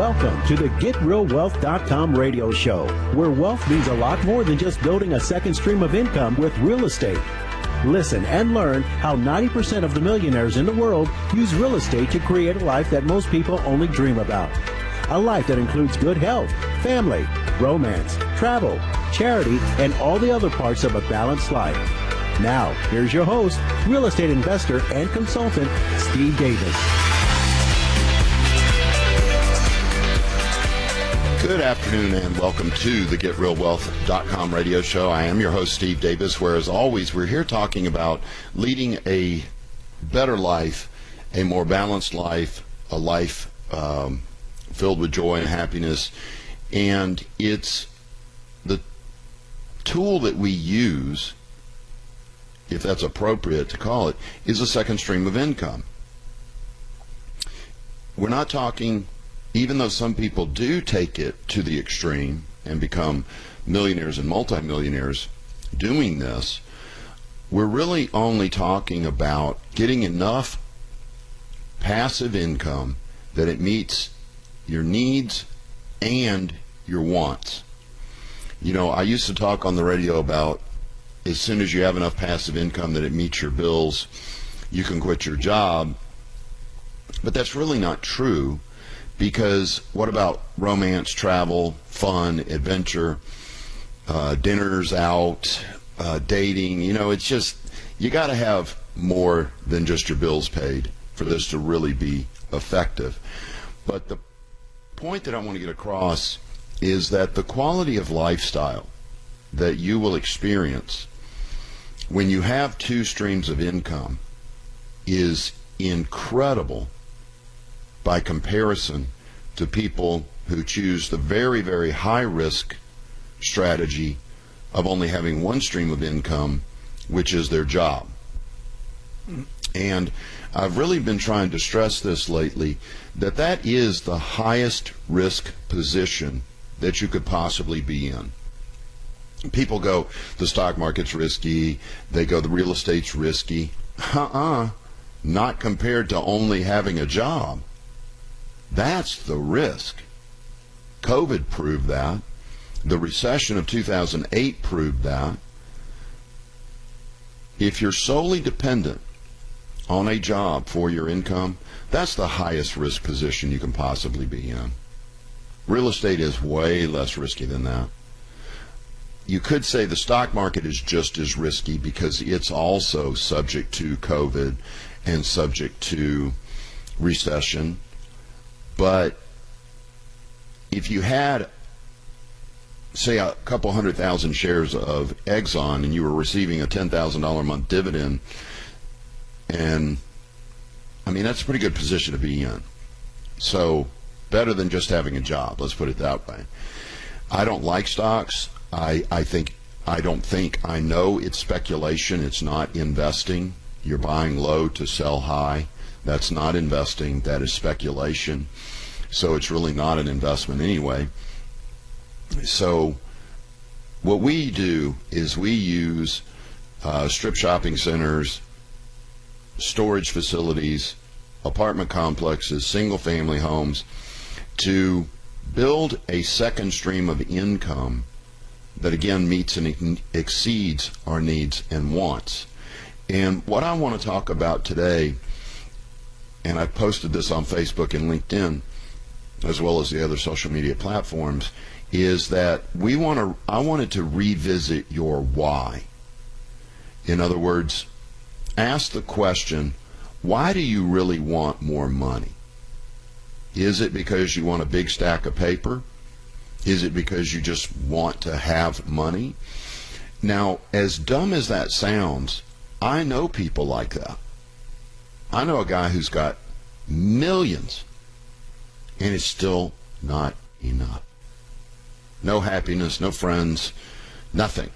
Welcome to the GetRealWealth.com radio show, where wealth means a lot more than just building a second stream of income with real estate. Listen and learn how 90% of the millionaires in the world use real estate to create a life that most people only dream about. A life that includes good health, family, romance, travel, charity, and all the other parts of a balanced life. Now, here's your host, real estate investor and consultant, Steve Davis. Good afternoon and welcome to the GetRealWealth.com radio show. I am your host, Steve Davis, where as always, we're here talking about leading a better life, a more balanced life, a life filled with joy and happiness. And it's the tool that we use, if that's appropriate to call it, is a second stream of income. We're not talking, even though some people do take it to the extreme and become millionaires and multimillionaires doing this, we're really only talking about getting enough passive income that it meets your needs and your wants. You know, I used to talk on the radio about as soon as you have enough passive income that it meets your bills, you can quit your job. But that's really not true. Because what about romance, travel, fun, adventure, dinners out, dating? You know, it's just, you got to have more than just your bills paid for this to really be effective. But the point that I want to get across is that the quality of lifestyle that you will experience when you have two streams of income is incredible by comparison to people who choose the very, very high risk strategy of only having one stream of income, which is their job. And I've really been trying to stress this lately, that that is the highest risk position that you could possibly be in. People go, the stock market's risky, they go, the real estate's risky. Not compared to only having a job. That's the risk. COVID proved that. The recession of 2008 proved that. If you're solely dependent on a job for your income, that's the highest risk position you can possibly be in. Real estate is way less risky than that. You could say the stock market is just as risky because it's also subject to COVID and subject to recession. But if you had, say, a couple 100,000 shares of Exxon and you were receiving a $10,000 a month dividend, and I mean, that's a pretty good position to be in. So better than just having a job, let's put it that way. I don't like stocks. I know it's speculation. It's not investing. You're buying low to sell high. That's not investing. That is speculation. So it's really not an investment anyway. So what we do is we use strip shopping centers, storage facilities, apartment complexes, single-family homes to build a second stream of income that, again, meets and exceeds our needs and wants. And what I want to talk about today, and I posted this on Facebook and LinkedIn, as well as the other social media platforms, is that I wanted to revisit your why. In other words, ask the question, why do you really want more money? Is it because you want a big stack of paper? Is it because you just want to have money? Now, as dumb as that sounds, I know people like that. I know a guy who's got millions, and it's still not enough. No happiness, no friends, nothing.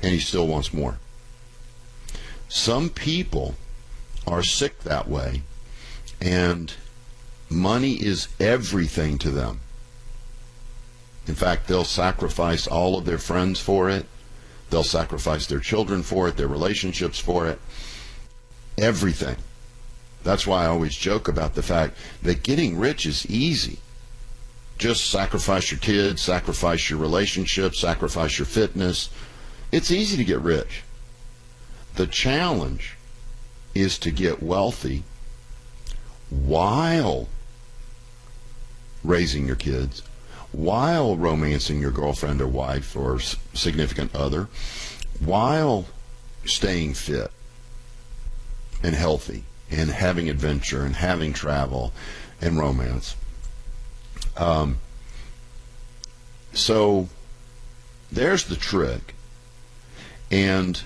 And he still wants more. Some people are sick that way, and money is everything to them. In fact, they'll sacrifice all of their friends for it. They'll sacrifice their children for it, their relationships for it, everything. That's why I always joke about the fact that getting rich is easy. Just sacrifice your kids, sacrifice your relationships, sacrifice your fitness. It's easy to get rich. The challenge is to get wealthy while raising your kids, while romancing your girlfriend or wife or significant other, while staying fit and healthy and having adventure and having travel and romance. So there's the trick. And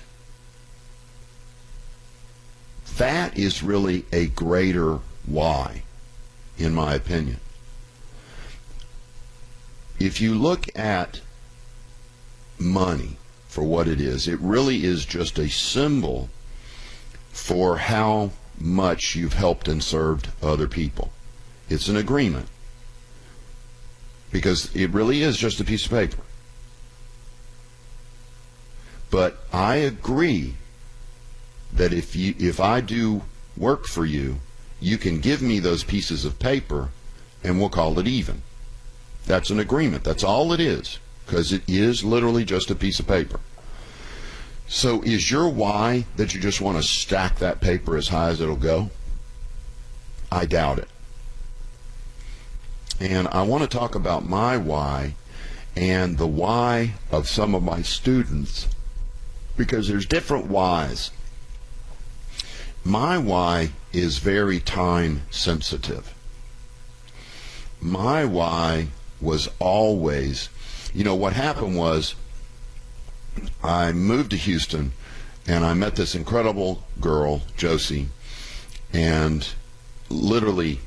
that is really a greater why, in my opinion. If you look at money for what it is, it really is just a symbol for how much you've helped and served other people. It's an agreement, because it really is just a piece of paper. But I agree that if I do work for you, you can give me those pieces of paper and we'll call it even. That's an agreement. That's all it is, because it is literally just a piece of paper. So is your why that you just want to stack that paper as high as it'll go? I doubt it. And I want to talk about my why and the why of some of my students, because there's different whys. My why is very time sensitive. My why was always, what happened was I moved to Houston and I met this incredible girl, Josie, and literally,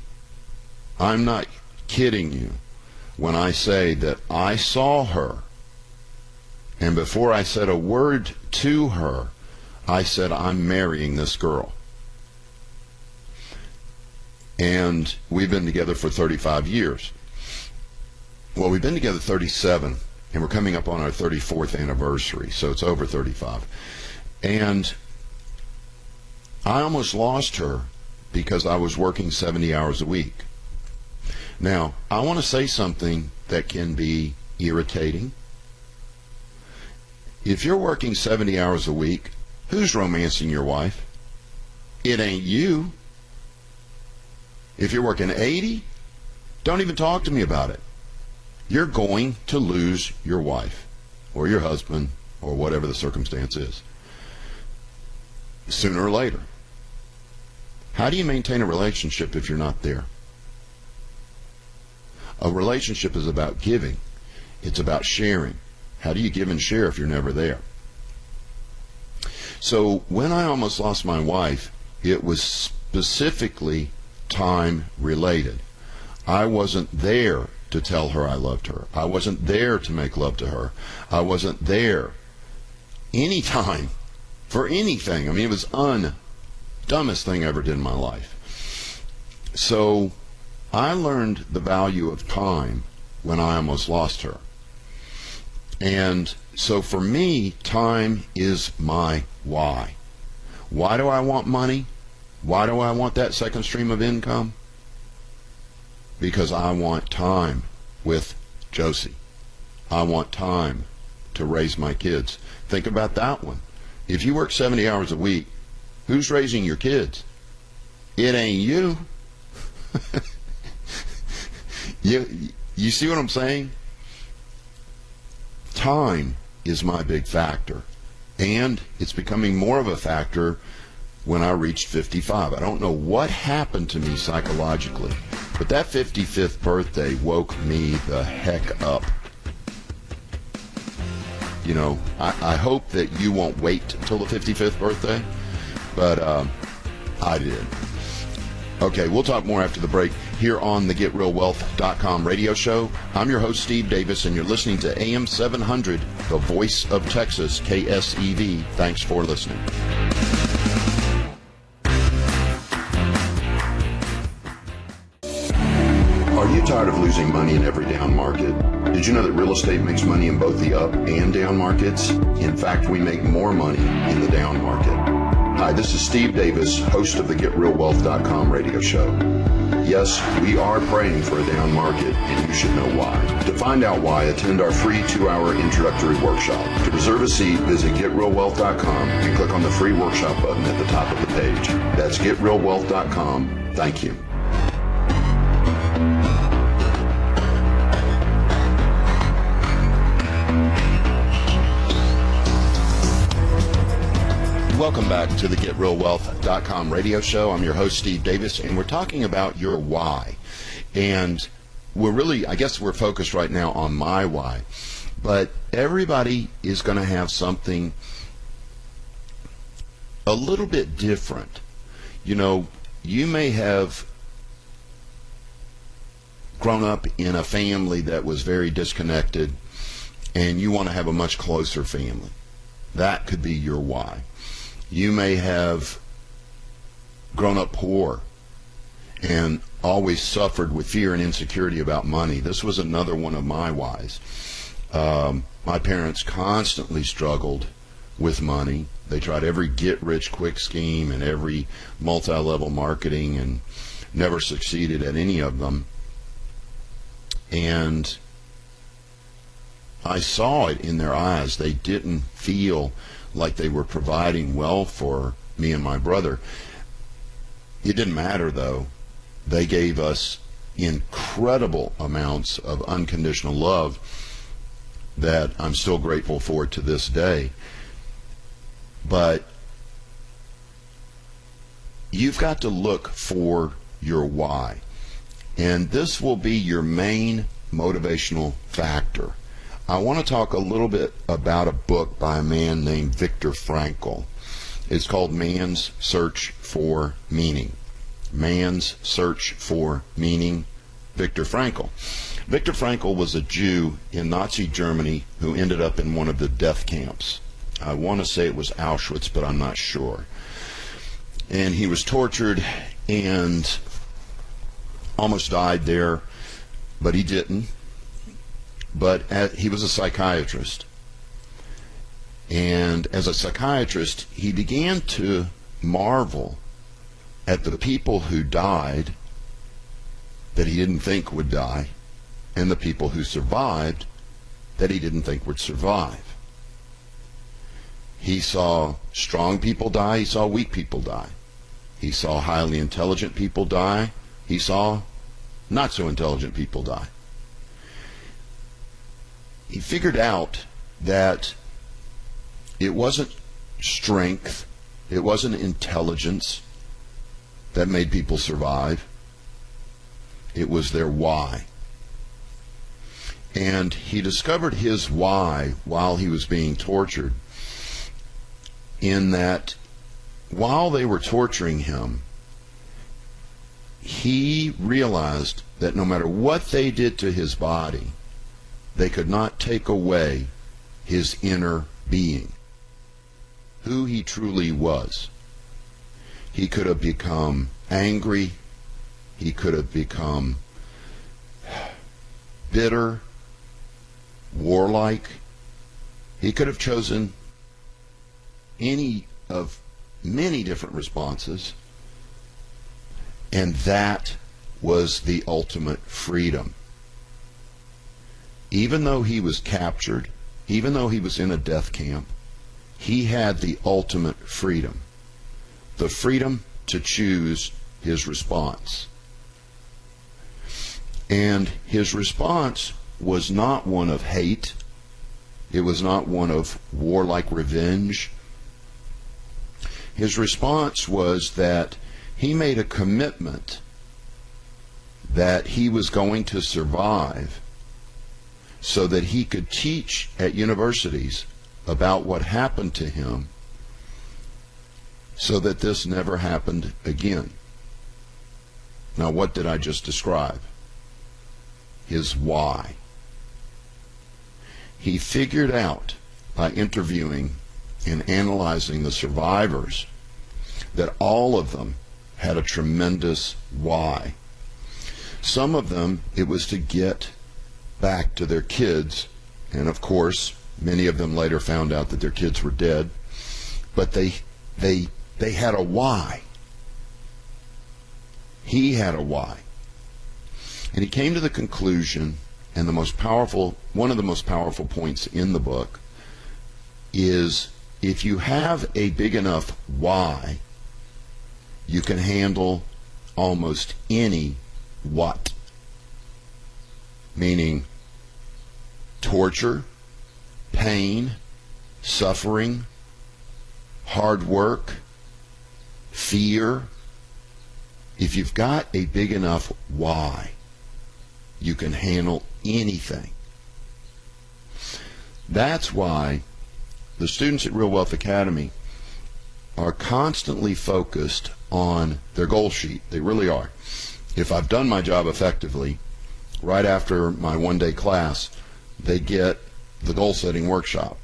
I'm not kidding you when I say that I saw her, and before I said a word to her, I said, I'm marrying this girl. And we've been together for 35 years. Well, we've been together 37, and we're coming up on our 34th anniversary, so it's over 35. And I almost lost her because I was working 70 hours a week. Now, I want to say something that can be irritating. If you're working 70 hours a week, who's romancing your wife? It ain't you. If you're working 80, don't even talk to me about it. You're going to lose your wife or your husband or whatever the circumstance is, sooner or later. How do you maintain a relationship if you're not there? A relationship is about giving. It's about sharing. How do you give and share if you're never there? So when I almost lost my wife, it was specifically time related. I wasn't there to tell her I loved her. I wasn't there to make love to her. I wasn't there anytime for anything. I mean, it was dumbest thing I ever did in my life. So I learned the value of time when I almost lost her. And so for me, time is my why. Why do I want money? Why do I want that second stream of income? Because I want time with Josie. I want time to raise my kids. Think about that one. If you work 70 hours a week, who's raising your kids? It ain't you. You see what I'm saying? Time is my big factor. And it's becoming more of a factor when I reached 55. I don't know what happened to me psychologically, but that 55th birthday woke me the heck up. I hope that you won't wait till the 55th birthday, but I did. Okay, we'll talk more after the break here on the GetRealWealth.com radio show. I'm your host, Steve Davis, and you're listening to AM 700, the voice of Texas, KSEV. Thanks for listening. Are you tired of losing money in every down market? Did you know that real estate makes money in both the up and down markets? In fact, we make more money in the down market. Hi, this is Steve Davis, host of the GetRealWealth.com radio show. Yes, we are praying for a down market, and you should know why. To find out why, attend our free 2-hour introductory workshop. To reserve a seat, visit GetRealWealth.com and click on the free workshop button at the top of the page. That's GetRealWealth.com. Thank you. Welcome back to the GetRealWealth.com radio show. I'm your host, Steve Davis, and we're talking about your why. And we're really, I guess we're focused right now on my why. But everybody is going to have something a little bit different. You know, you may have grown up in a family that was very disconnected, and you want to have a much closer family. That could be your why. You may have grown up poor and always suffered with fear and insecurity about money. This was another one of my whys. My parents constantly struggled with money. They tried every get-rich-quick scheme and every multi-level marketing and never succeeded at any of them. And I saw it in their eyes. They didn't feel like they were providing well for me and my brother. It didn't matter, though. They gave us incredible amounts of unconditional love that I'm still grateful for to this day. But you've got to look for your why. And this will be your main motivational factor. I want to talk a little bit about a book by a man named Viktor Frankl. It's called Man's Search for Meaning. Man's Search for Meaning, Viktor Frankl. Viktor Frankl was a Jew in Nazi Germany who ended up in one of the death camps. I want to say it was Auschwitz, but I'm not sure. And he was tortured and almost died there, but he didn't. But he was a psychiatrist. And as a psychiatrist, he began to marvel at the people who died that he didn't think would die, and the people who survived that he didn't think would survive. He saw strong people die, he saw weak people die. He saw highly intelligent people die, he saw not so intelligent people die. He figured out that it wasn't strength, it wasn't intelligence that made people survive. It was their why. And he discovered his why while he was being tortured, in that while they were torturing him, he realized that no matter what they did to his body, they could not take away his inner being, who he truly was. He could have become angry. He could have become bitter, warlike. He could have chosen any of many different responses, and that was the ultimate freedom. Even though he was captured, even though he was in a death camp, he had the ultimate freedom. The freedom to choose his response. And his response was not one of hate. It was not one of warlike revenge. His response was that he made a commitment that he was going to survive so that he could teach at universities about what happened to him, so that this never happened again. Now, what did I just describe? His why. He figured out by interviewing and analyzing the survivors that all of them had a tremendous why. Some of them, it was to get back to their kids, and of course many of them later found out that their kids were dead, but they They had a why. He had a why. And he came to the conclusion, and one of the most powerful points in the book is, if you have a big enough why, you can handle almost any what. Meaning torture, pain, suffering, hard work, fear. If you've got a big enough why, you can handle anything. That's why the students at Real Wealth Academy are constantly focused on their goal sheet. They really are. If I've done my job effectively, right after my one-day class, they get the goal-setting workshop,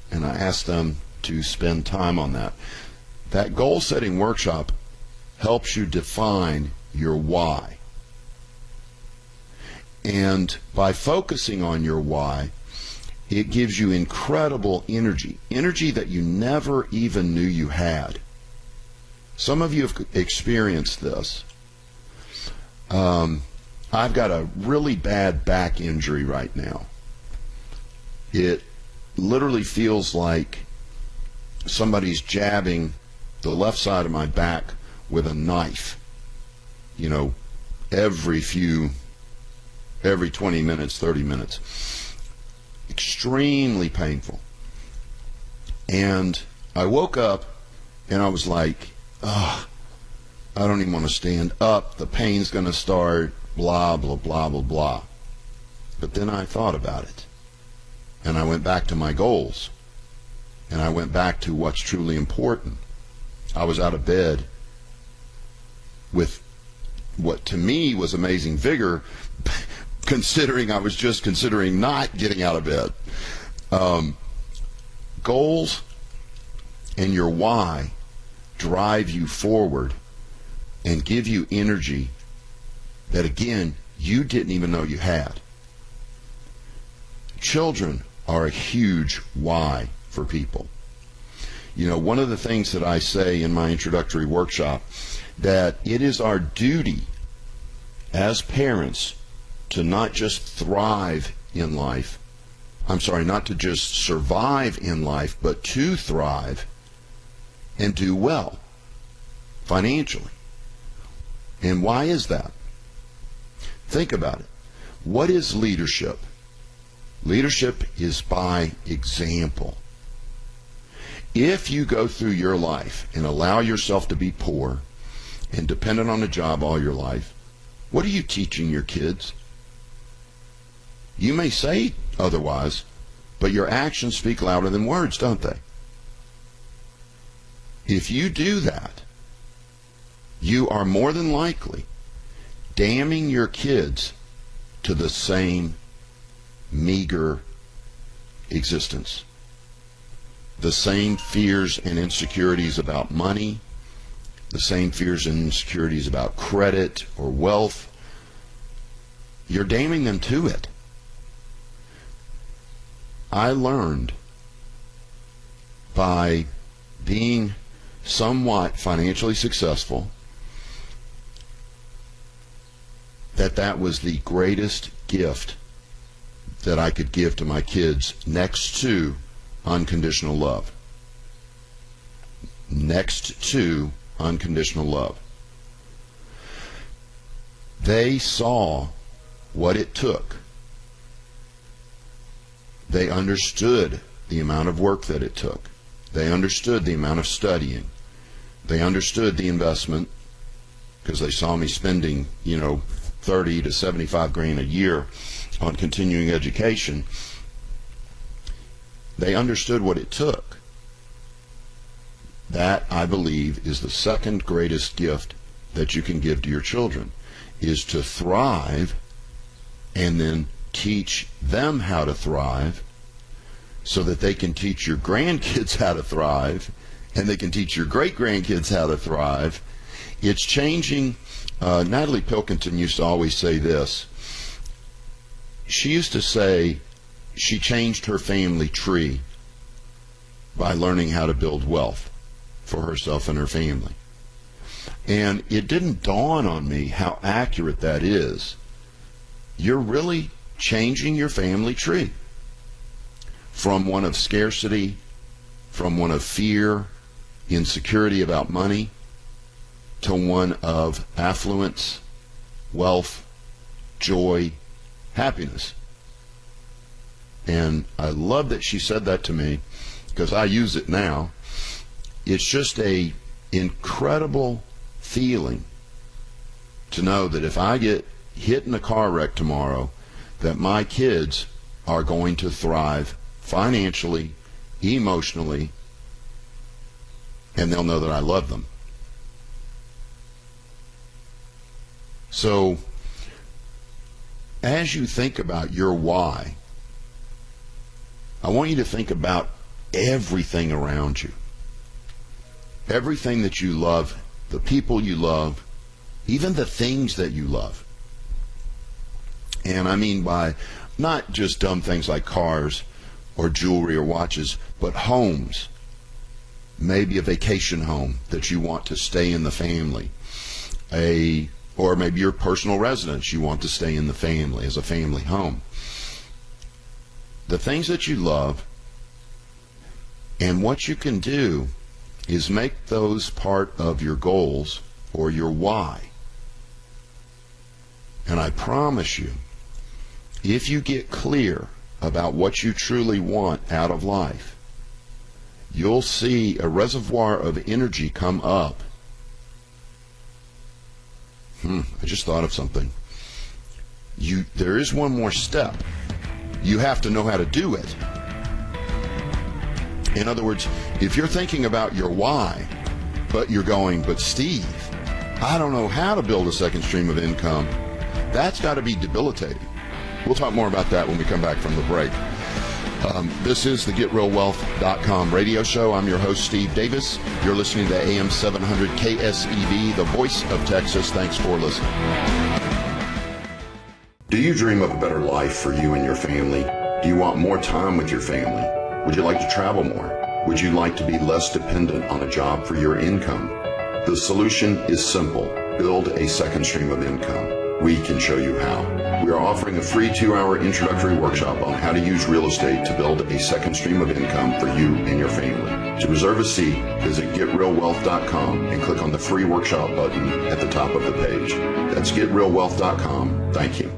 and I ask them to spend time on that. That goal-setting workshop helps you define your why. And by focusing on your why, it gives you incredible energy that you never even knew you had. Some of you have experienced this. I've got a really bad back injury right now. It literally feels like somebody's jabbing the left side of my back with a knife, every 20 minutes, 30 minutes. Extremely painful. And I woke up and I was like, I don't even want to stand up. The pain's going to start, blah, blah, blah, blah, blah. But then I thought about it. And I went back to my goals. And I went back to what's truly important. I was out of bed with what to me was amazing vigor, considering I was just considering not getting out of bed. Goals and your why drive you forward and give you energy that, again, you didn't even know you had. Children are a huge why for people. One of the things that I say in my introductory workshop, that it is our duty as parents to not just thrive in life, not to just survive in life, but to thrive and do well financially. And why is that? Think about it. What is leadership? Leadership is by example. If you go through your life and allow yourself to be poor and dependent on a job all your life, what are you teaching your kids? You may say otherwise, but your actions speak louder than words, don't they? If you do that, you are more than likely damning your kids to the same meager existence. The same fears and insecurities about money, the same fears and insecurities about credit or wealth. You're damning them to it. I learned by being somewhat financially successful that was the greatest gift that I could give to my kids, next to unconditional love. Next to unconditional love. They saw what it took. They understood the amount of work that it took. They understood the amount of studying. They understood the investment, because they saw me spending, 30 to 75 grand a year on continuing education. They understood what it took. That, I believe, is the second greatest gift that you can give to your children, is to thrive and then teach them how to thrive so that they can teach your grandkids how to thrive and they can teach your great-grandkids how to thrive. It's changing. Natalie Pilkington used to always say this. She used to say she changed her family tree by learning how to build wealth. for herself and her family. And it didn't dawn on me how accurate that is. You're really changing your family tree from one of scarcity, from one of fear, insecurity about money, to one of affluence, wealth, joy, happiness. And I love that she said that to me, because I use it now. It's just a incredible feeling to know that if I get hit in a car wreck tomorrow, that my kids are going to thrive financially, emotionally, and they'll know that I love them. So, as you think about your why, I want you to think about everything around you. Everything that you love, the people you love, even the things that you love. And I mean by not just dumb things like cars or jewelry or watches, but homes. Maybe a vacation home that you want to stay in the family. Or maybe your personal residence you want to stay in the family as a family home. The things that you love, and what you can do is make those part of your goals or your why. And I promise you, if you get clear about what you truly want out of life, you'll see a reservoir of energy come up. I just thought of something. There is one more step. You have to know how to do it. In other words, if you're thinking about your why, but you're going, but Steve, I don't know how to build a second stream of income, that's got to be debilitating. We'll talk more about that when we come back from the break. This is the GetRealWealth.com radio show. I'm your host, Steve Davis. You're listening to AM 700 KSEV, the voice of Texas. Thanks for listening. Do you dream of a better life for you and your family? Do you want more time with your family? Would you like to travel more? Would you like to be less dependent on a job for your income? The solution is simple. Build a second stream of income. We can show you how. We are offering a free 2-hour introductory workshop on how to use real estate to build a second stream of income for you and your family. To reserve a seat, visit GetRealWealth.com and click on the free workshop button at the top of the page. That's GetRealWealth.com. Thank you.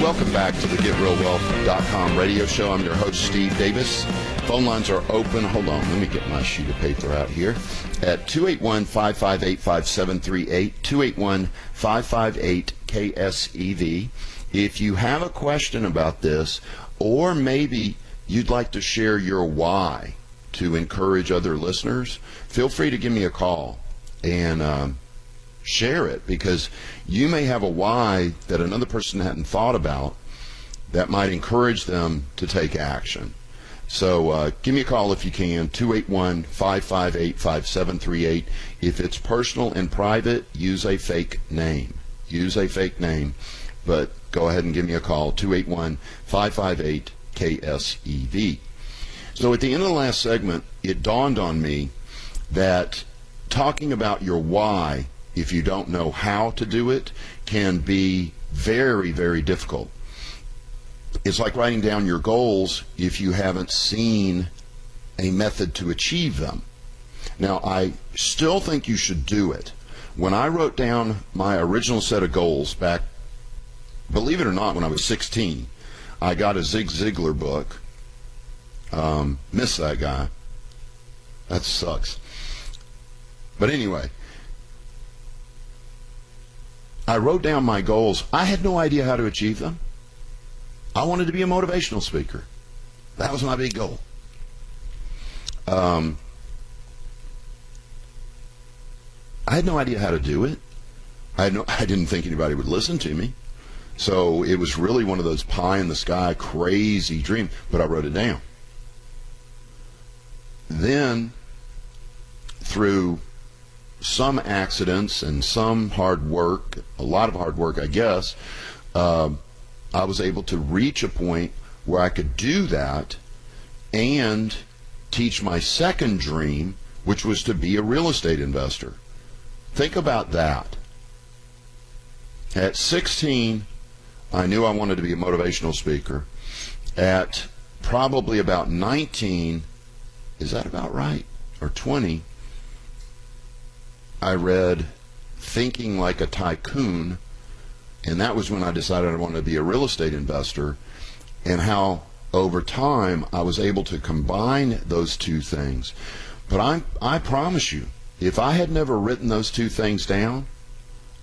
Welcome back to the GetRealWealth.com radio show. I'm your host, Steve Davis. Phone lines are open. Hold on, let me get my sheet of paper out here. At 281-558-5738, 281-558-KSEV. If you have a question about this, or maybe you'd like to share your why to encourage other listeners, feel free to give me a call and share it, because you may have a why that another person hadn't thought about that might encourage them to take action. So give me a call if you can, 281-558-5738. If it's personal and private, use a fake name. Use a fake name, but go ahead and give me a call, 281-558-KSEV. So at the end of the last segment, it dawned on me that talking about your why, if you don't know how to do it, can be very, very difficult. It's like writing down your goals if you haven't seen a method to achieve them. Now, I still think you should do it. When I wrote down my original set of goals back, believe it or not, when I was 16, I got a Zig Ziglar book. Miss that guy. That sucks. But anyway, I wrote down my goals. I had no idea how to achieve them. I wanted to be a motivational speaker. That was my big goal. I had no idea how to do it. I didn't think anybody would listen to me. So it was really one of those pie in the sky crazy dreams, but I wrote it down. Then, through some accidents and some hard work, a lot of hard work, I guess, I was able to reach a point where I could do that and teach my second dream, which was to be a real estate investor. Think about that. At 16, I knew I wanted to be a motivational speaker. At probably about 19, is that about right? Or 20, I read Thinking Like a Tycoon, and that was when I decided I wanted to be a real estate investor, and how over time I was able to combine those two things. But I promise you, if I had never written those two things down,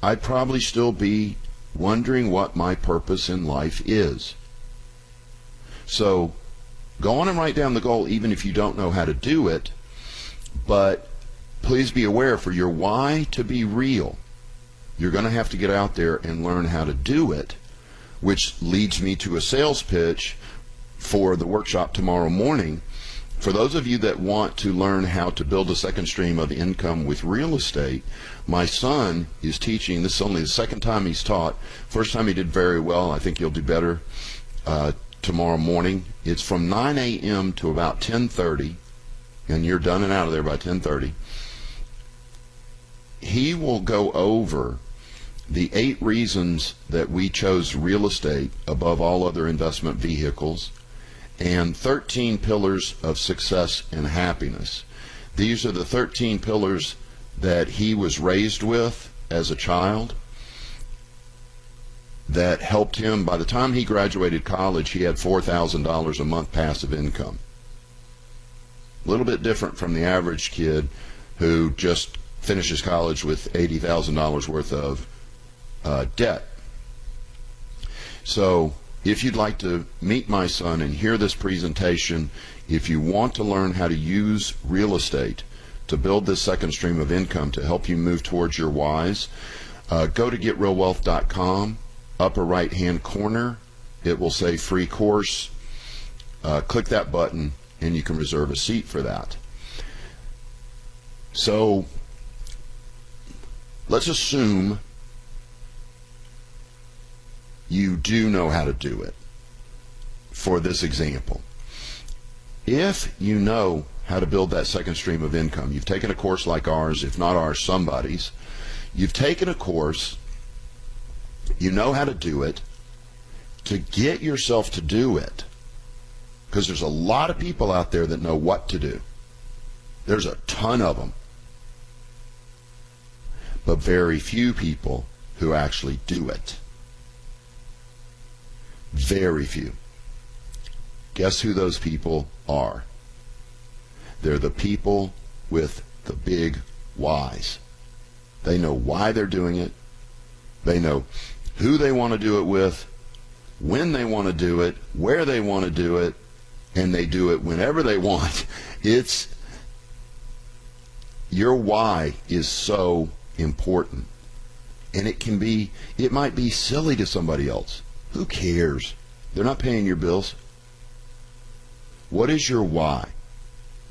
I'd probably still be wondering what my purpose in life is. So go on and write down the goal, even if you don't know how to do it. But please be aware, for your why to be real, you're going to have to get out there and learn how to do it, which leads me to a sales pitch for the workshop tomorrow morning. For those of you that want to learn how to build a second stream of income with real estate, my son is teaching. This is only the second time he's taught. First time he did very well. I think he'll do better tomorrow morning. It's from 9 a.m. to about 10:30, and you're done and out of there by 10:30. He will go over the 8 reasons that we chose real estate above all other investment vehicles, and 13 pillars of success and happiness. These are the 13 pillars that he was raised with as a child that helped him. By the time he graduated college, he had $4,000 a month passive income. A little bit different from the average kid who just finishes college with $80,000 worth of debt. So if you'd like to meet my son and hear this presentation, if you want to learn how to use real estate to build this second stream of income to help you move towards your whys, go to getrealwealth.com. Upper right hand corner, it will say free course. Click that button and you can reserve a seat for that. So let's assume you do know how to do it for this example. If you know how to build that second stream of income, you've taken a course like ours, if not ours, somebody's. You've taken a course, you know how to do it, to get yourself to do it. Because there's a lot of people out there that know what to do. There's a ton of them. But very few people who actually do it. Very few. Guess who those people are? They're the people with the big whys. They know why they're doing it. They know who they want to do it with, when they want to do it, where they want to do it, and they do it whenever they want. It's your why is so important. And it might be silly to somebody else. Who cares? They're not paying your bills. What is your why?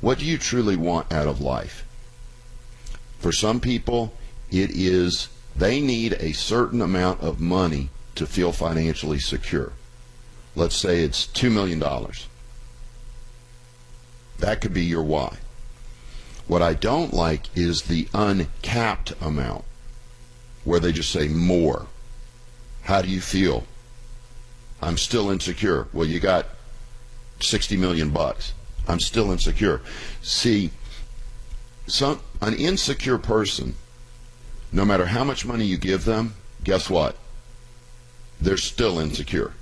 What do you truly want out of life? For some people, it is they need a certain amount of money to feel financially secure. Let's say it's $2 million. That could be your why. What I don't like is the uncapped amount, where they just say more. How do you feel? I'm still insecure. Well, you got 60 million bucks. I'm still insecure. See, an insecure person, no matter how much money you give them, guess what? They're still insecure.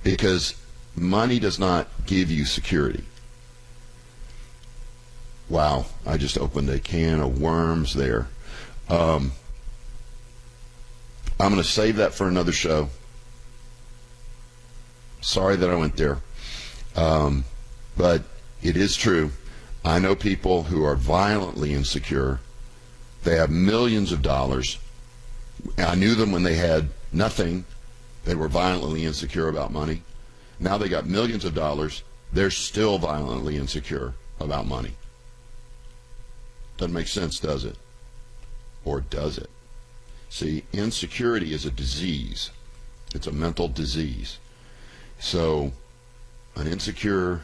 Because money does not give you security. Wow, I just opened a can of worms there. I'm going to save that for another show. Sorry that I went there. But it is true. I know people who are violently insecure. They have millions of dollars. I knew them when they had nothing. They were violently insecure about money. Now they got millions of dollars. They're still violently insecure about money. Doesn't make sense, does it? Or does it? See, insecurity is a disease. It's a mental disease. So an insecure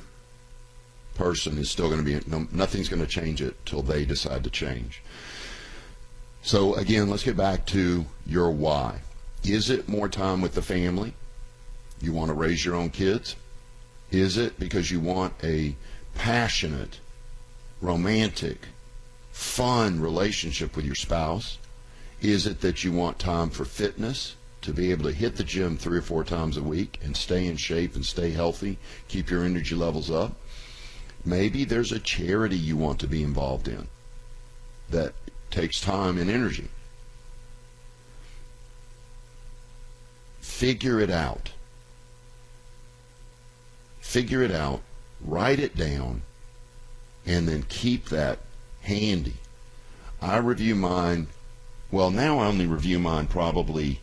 person is still going to be, nothing's going to change it till they decide to change. So again, let's get back to your why. Is it more time with the family? You want to raise your own kids? Is it because you want a passionate, romantic, fun relationship with your spouse? Is it that you want time for fitness, to be able to hit the gym 3 or 4 times a week and stay in shape and stay healthy, keep your energy levels up? Maybe there's a charity you want to be involved in that takes time and energy. Figure it out. Figure it out, write it down, and then keep that handy. I review mine, well, now I only review mine probably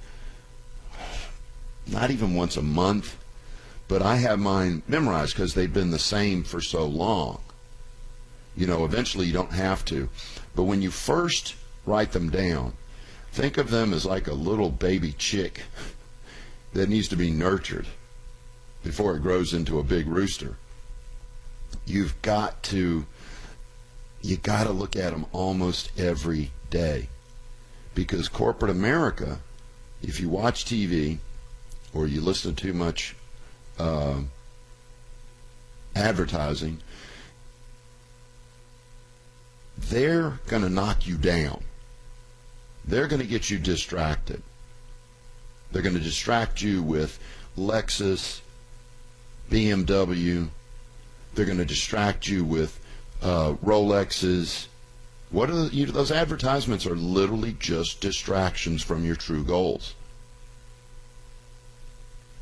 not even once a month, but I have mine memorized because they've been the same for so long. You know, eventually you don't have to. But when you first write them down, think of them as like a little baby chick that needs to be nurtured before it grows into a big rooster. You got to look at them almost every day, because corporate America, if you watch TV or you listen to too much advertising, they're going to knock you down. They're going to get you distracted. They're going to distract you with Lexus, BMW. They're going to distract you with Rolexes. What are those advertisements are literally just distractions from your true goals.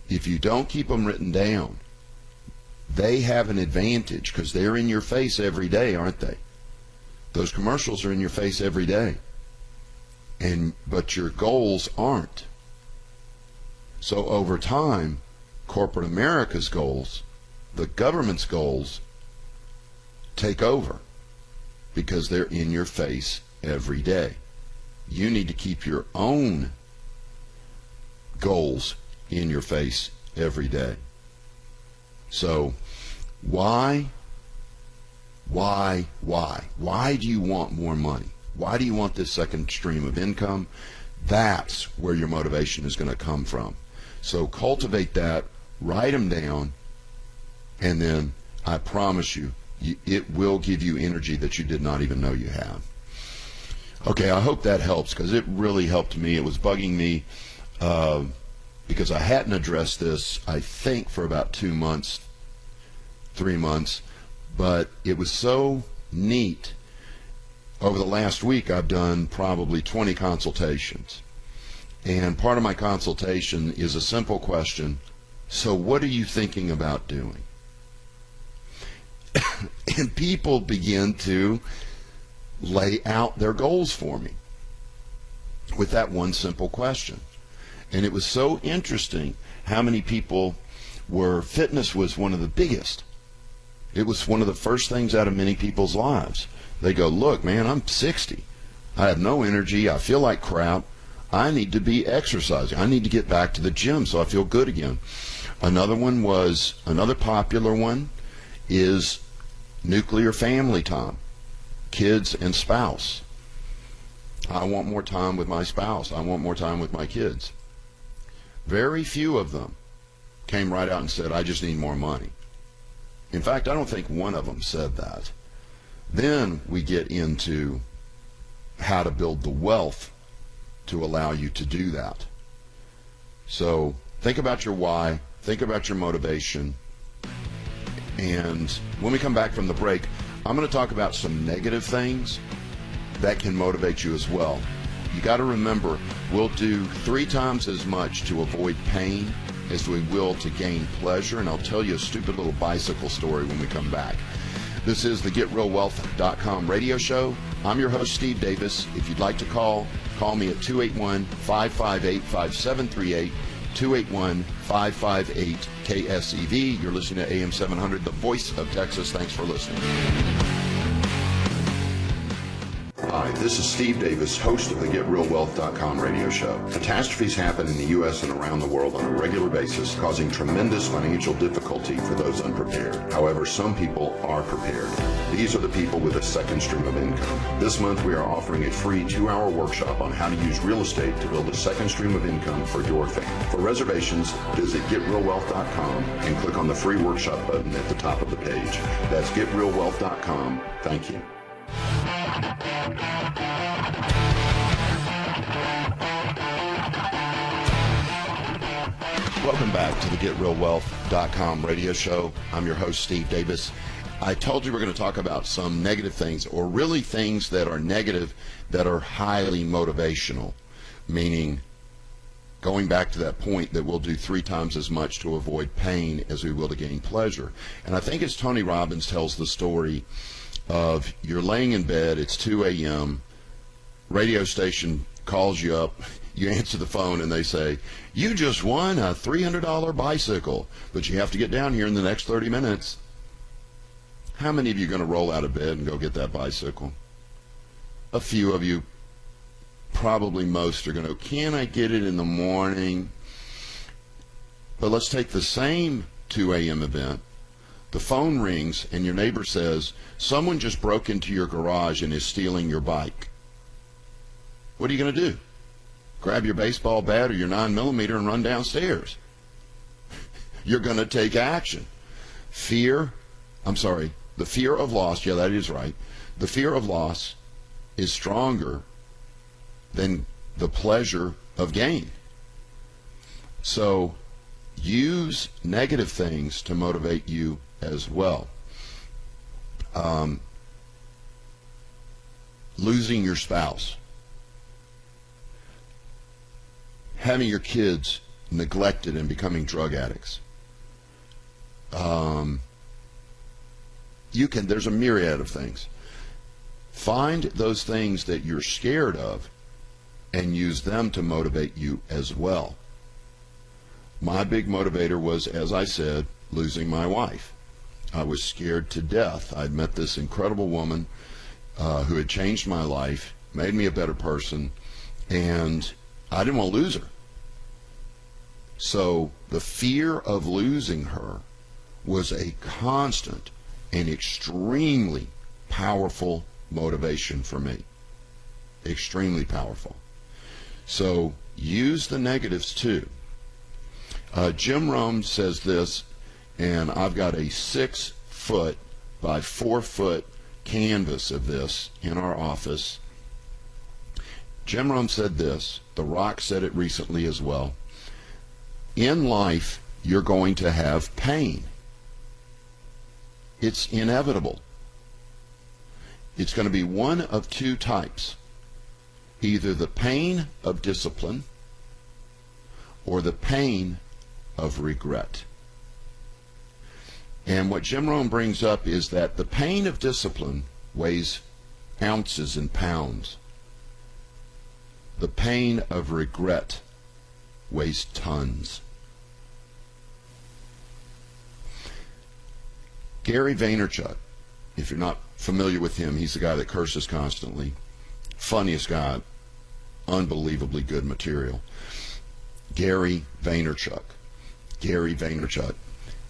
If you don't keep them written down, they have an advantage because they're in your face every day, aren't they? Those commercials are in your face every day, but your goals aren't. So over time, corporate America's goals, the government's goals, take over because they're in your face every day. You need to keep your own goals in your face every day. So why do you want more money? Why do you want this second stream of income? That's where your motivation is going to come from. So cultivate that, write them down, and then I promise you, it will give you energy that you did not even know you have. Okay, I hope that helps, because it really helped me. It was bugging me because I hadn't addressed this, I think, for about 2 months, 3 months, but it was so neat. Over the last week, I've done probably 20 consultations. And part of my consultation is a simple question: so what are you thinking about doing? And people begin to lay out their goals for me with that one simple question. And it was so interesting how many people fitness was one of the biggest. It was one of the first things out of many people's lives. They go, look, man, I'm 60. I have no energy. I feel like crap. I need to be exercising. I need to get back to the gym so I feel good again. Another popular one is nuclear family time, kids and spouse. I want more time with my spouse. I want more time with my kids. Very few of them came right out and said, I just need more money. In fact, I don't think one of them said that. Then we get into how to build the wealth to allow you to do that. So think about your why, think about your motivation, and when we come back from the break, I'm going to talk about some negative things that can motivate you as well. You got to remember, we'll do 3 times as much to avoid pain as we will to gain pleasure, and I'll tell you a stupid little bicycle story when we come back. This is the GetRealWealth.com radio show. I'm your host, Steve Davis. If you'd like to call me at 281-558-5738, 281-558-KSEV. You're listening to AM 700, the voice of Texas. Thanks for listening. Hi, this is Steve Davis, host of the GetRealWealth.com radio show. Catastrophes happen in the U.S. and around the world on a regular basis, causing tremendous financial difficulty for those unprepared. However, some people are prepared. These are the people with a second stream of income. This month, we are offering a free 2-hour workshop on how to use real estate to build a second stream of income for your family. For reservations, visit GetRealWealth.com and click on the free workshop button at the top of the page. That's GetRealWealth.com. Thank you. Welcome back to the GetRealWealth.com radio show. I'm your host, Steve Davis. I told you we're going to talk about some negative things, or really things that are negative that are highly motivational, meaning going back to that point that we'll do 3 times as much to avoid pain as we will to gain pleasure. And I think it's Tony Robbins tells the story of you're laying in bed, it's 2 a.m., radio station calls you up, you answer the phone and they say, you just won a $300 bicycle, but you have to get down here in the next 30 minutes. How many of you are going to roll out of bed and go get that bicycle? A few of you, probably most, are going to, can I get it in the morning? But let's take the same 2 a.m. event. The phone rings and your neighbor says, someone just broke into your garage and is stealing your bike. What are you going to do? Grab your baseball bat or your 9mm and run downstairs. You're going to take action. The fear of loss, yeah, that is right. The fear of loss is stronger than the pleasure of gain. So use negative things to motivate you as well. Losing your spouse, having your kids neglected and becoming drug addicts. There's a myriad of things. Find those things that you're scared of and use them to motivate you as well. My big motivator was, as I said, losing my wife. I was scared to death. I'd met this incredible woman who had changed my life, made me a better person, and I didn't want to lose her. So the fear of losing her was a constant and extremely powerful motivation for me. Extremely powerful. So use the negatives too. Jim Rohn says this, and I've got a 6-foot by 4-foot canvas of this in our office. Jim Rohn said this. The Rock said it recently as well. In life, you're going to have pain. It's inevitable. It's going to be one of 2 types. Either the pain of discipline or the pain of regret. And what Jim Rohn brings up is that the pain of discipline weighs ounces and pounds. The pain of regret weighs tons. Gary Vaynerchuk, if you're not familiar with him, he's the guy that curses constantly. Funniest guy, unbelievably good material. Gary Vaynerchuk.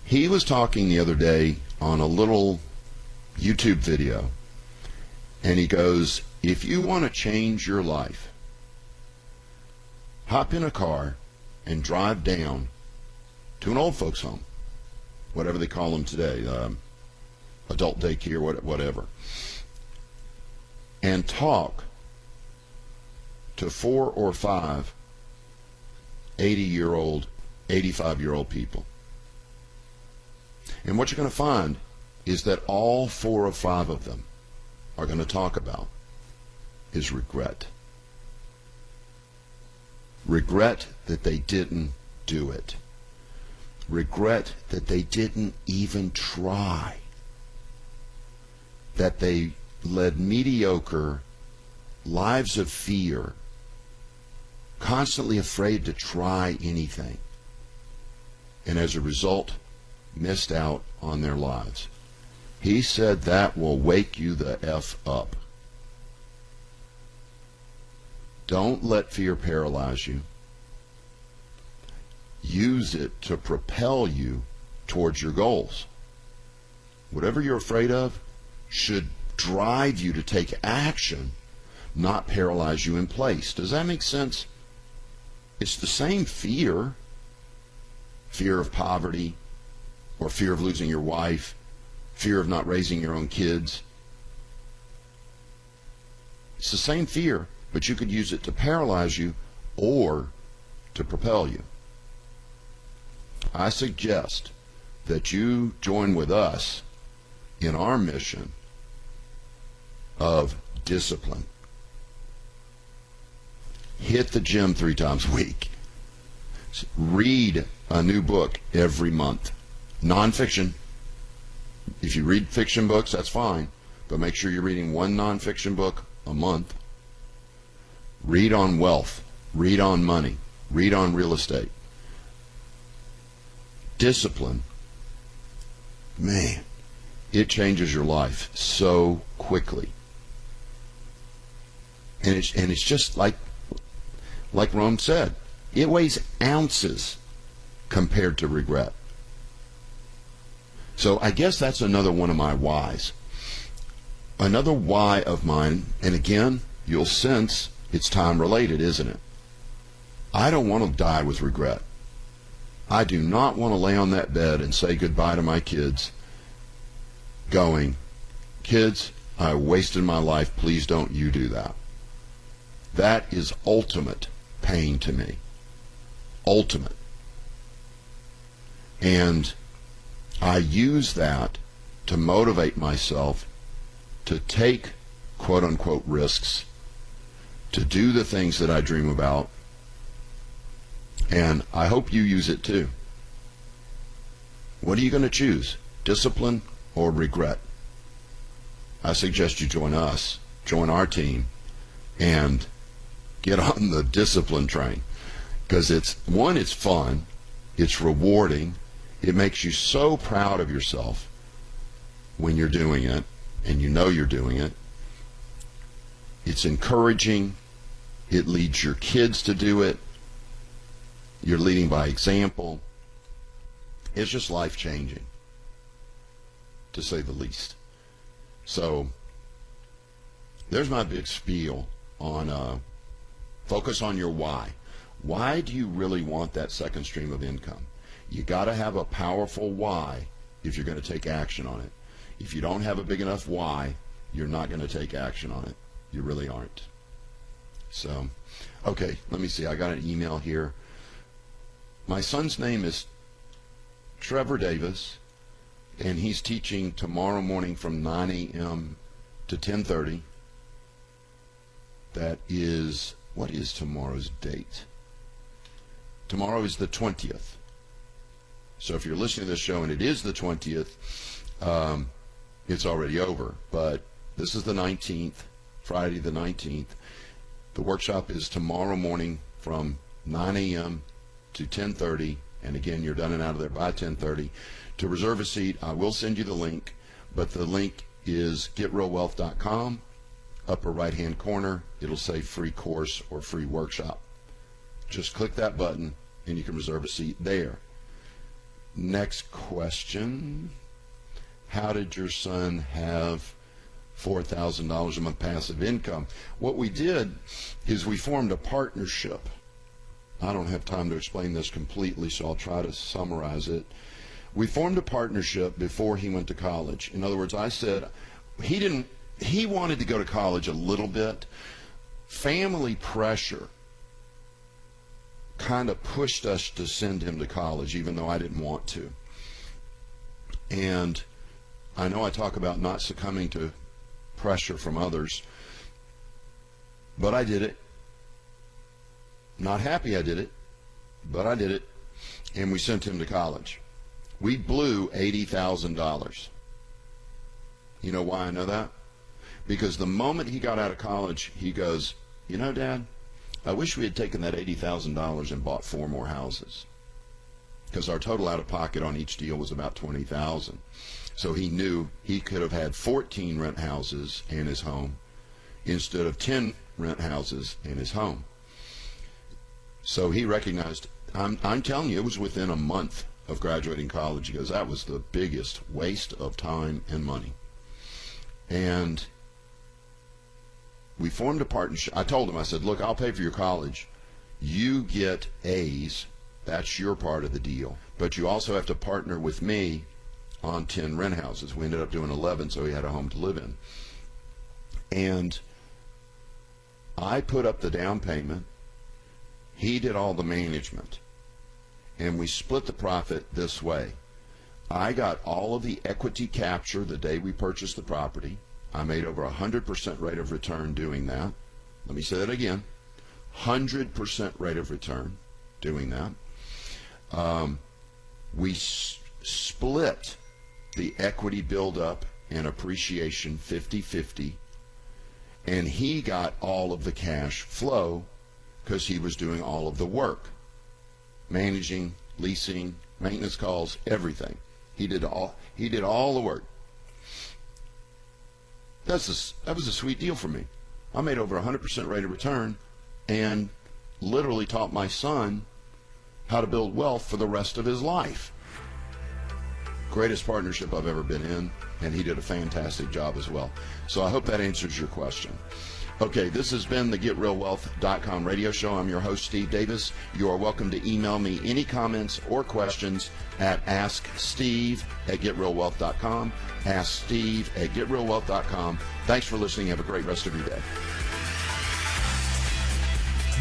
He was talking the other day on a little YouTube video, and he goes, if you want to change your life, hop in a car and drive down to an old folks home, whatever they call them today, adult daycare, whatever, and talk to 4 or 5 80-year-old, 85-year-old people. And what you're going to find is that all 4 or 5 of them are going to talk about is regret. Regret that they didn't do it. Regret that they didn't even try. That they led mediocre lives of fear, constantly afraid to try anything, and as a result, missed out on their lives. He said that will wake you the F up. Don't let fear paralyze you. Use it to propel you towards your goals. Whatever you're afraid of should drive you to take action, not paralyze you in place. Does that make sense? It's the same fear. Fear of poverty, or fear of losing your wife, fear of not raising your own kids. It's the same fear, but you could use it to paralyze you or to propel you. I suggest that you join with us in our mission of discipline. Hit the gym 3 times a week. Read a new book every month. Nonfiction. If you read fiction books, that's fine, but make sure you're reading one nonfiction book a month. Read on wealth. Read on money. Read on real estate. Discipline. Man, it changes your life so quickly. And it's just like Rome said, it weighs ounces compared to regret. So I guess that's another one of my whys. Another why of mine, and again, you'll sense it's time related, isn't it? I don't want to die with regret. I do not want to lay on that bed and say goodbye to my kids going, kids, I wasted my life, please don't you do that. That is ultimate pain to me. Ultimate. And I use that to motivate myself to take quote-unquote risks, to do the things that I dream about, and I hope you use it too. What are you going to choose? Discipline or regret? I suggest you join us, join our team, and get on the discipline train, because it's fun, it's rewarding, it makes you so proud of yourself when you're doing it, and you know you're doing it. It's encouraging. It leads your kids to do it. You're leading by example. It's just life-changing, to say the least. So there's my big spiel on focus on your why. Why do you really want that second stream of income? You got to have a powerful why if you're going to take action on it. If you don't have a big enough why, you're not going to take action on it. You really aren't. So, okay, let me see. I got an email here. My son's name is Trevor Davis, and he's teaching tomorrow morning from 9 a.m. to 10:30. That is, what is tomorrow's date? Tomorrow is the 20th. So if you're listening to this show and it is the 20th, it's already over. But this is the 19th, Friday the 19th. The workshop is tomorrow morning from 9 a.m. to 10:30. And again, you're done and out of there by 10:30. To reserve a seat, I will send you the link, but the link is getrealwealth.com. Upper right-hand corner, it'll say free course or free workshop. Just click that button and you can reserve a seat there. Next question. How did your son have $4,000 a month passive income? What we did is we formed a partnership. I don't have time to explain this completely, so I'll try to summarize it. We formed a partnership before he went to college. In other words, I said he wanted to go to college a little bit. Family pressure kind of pushed us to send him to college, even though I didn't want to. And I know I talk about not succumbing to pressure from others, but I did it. Not happy I did it, but I did it. And we sent him to college. We blew $80,000. You know why I know that? Because the moment he got out of college, he goes, you know, Dad, I wish we had taken that $80,000 and bought 4 more houses. Because our total out of pocket on each deal was about $20,000. So he knew he could have had 14 rent houses in his home instead of 10 rent houses in his home. So he recognized, I'm telling you, it was within a month of graduating college. He goes, that was the biggest waste of time and money. And we formed a partnership. I told him, I said, look, I'll pay for your college. You get A's. That's your part of the deal. But you also have to partner with me on 10 rent houses. We ended up doing 11, so he had a home to live in. And I put up the down payment. He did all the management. And we split the profit this way. I got all of the equity capture the day we purchased the property. I made over 100% rate of return doing that. Let me say that again. 100% rate of return doing that. We split the equity buildup and appreciation 50-50. And he got all of the cash flow because he was doing all of the work. Managing, leasing, maintenance calls, everything. He did all the work. That was a sweet deal for me. I made over 100% rate of return and literally taught my son how to build wealth for the rest of his life. Greatest partnership I've ever been in, and he did a fantastic job as well. So I hope that answers your question. Okay, this has been the GetRealWealth.com radio show. I'm your host, Steve Davis. You are welcome to email me any comments or questions at AskSteve@GetRealWealth.com. AskSteve@GetRealWealth.com. Thanks for listening. Have a great rest of your day.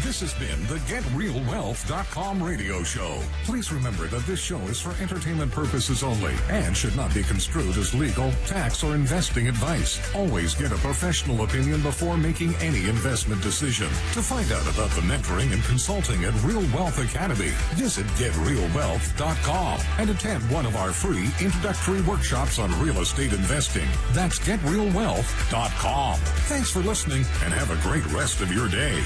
This has been the GetRealWealth.com radio show. Please remember that this show is for entertainment purposes only and should not be construed as legal, tax, or investing advice. Always get a professional opinion before making any investment decision. To find out about the mentoring and consulting at Real Wealth Academy, visit GetRealWealth.com and attend one of our free introductory workshops on real estate investing. That's GetRealWealth.com. Thanks for listening and have a great rest of your day.